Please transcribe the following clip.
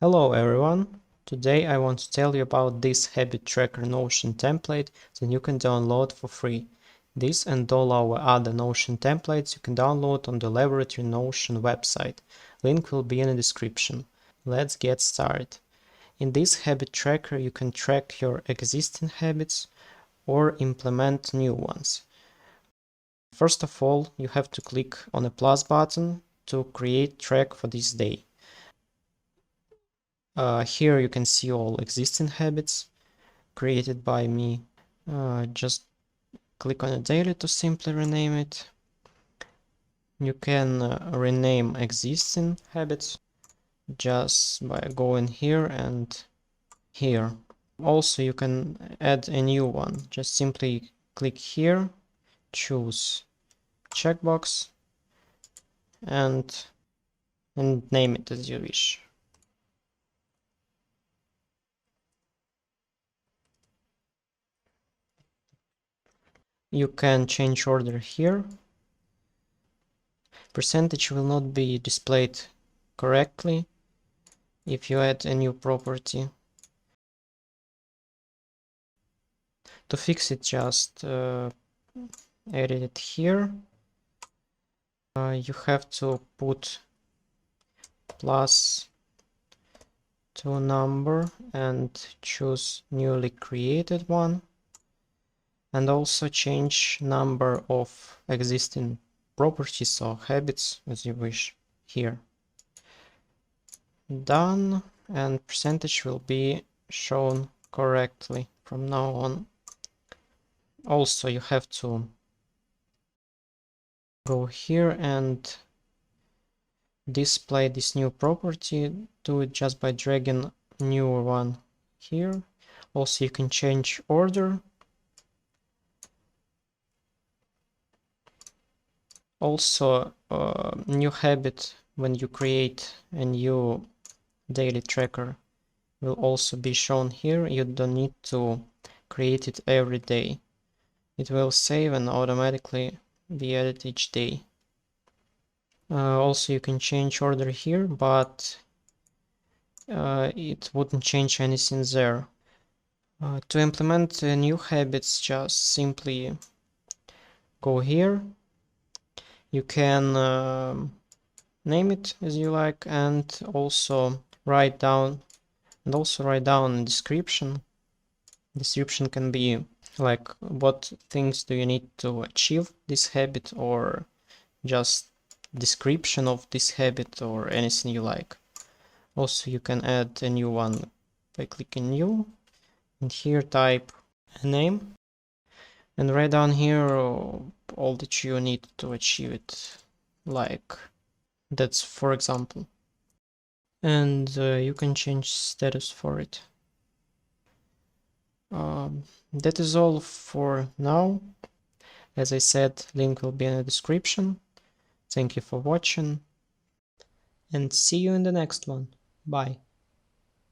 Hello everyone! Today I want to tell you about this habit tracker Notion template that you can download for free. This and all our other Notion templates you can download on the Laboratory Notion website. Link will be in the description. Let's get started. In this habit tracker you can track your existing habits or implement new ones. First of all, you have to click on the plus button to create track for this day. Here you can see all existing habits created by me. Just click on a daily to simply rename it. You can rename existing habits just by going here and here. Also, you can add a new one. Just simply click here, choose checkbox, and name it as you wish. You can change order here. Percentage will not be displayed correctly if you add a new property. To fix it, just edit it here. You have to put plus to number and choose newly created one, and also change number of existing properties or habits as you wish here. Done, and percentage will be shown correctly from now on. Also, you have to go here and display this new property. Do it just by dragging new one here. Also, you can change order. Also, new habit when you create a new daily tracker will also be shown here. You don't need to create it every day. It will save and automatically be added each day. Also, you can change order here, but it wouldn't change anything there. To implement new habits, just simply go here. You can name it as you like, and also write down a description. Description can be like what things do you need to achieve this habit, or just description of this habit, or anything you like. Also, you can add a new one by clicking new, and here type a name and write down here all that you need to achieve it, like that's for example, and you can change status for it. That is all for now. As I said, link will be in the description. Thank you for watching, and see you in the next one. Bye.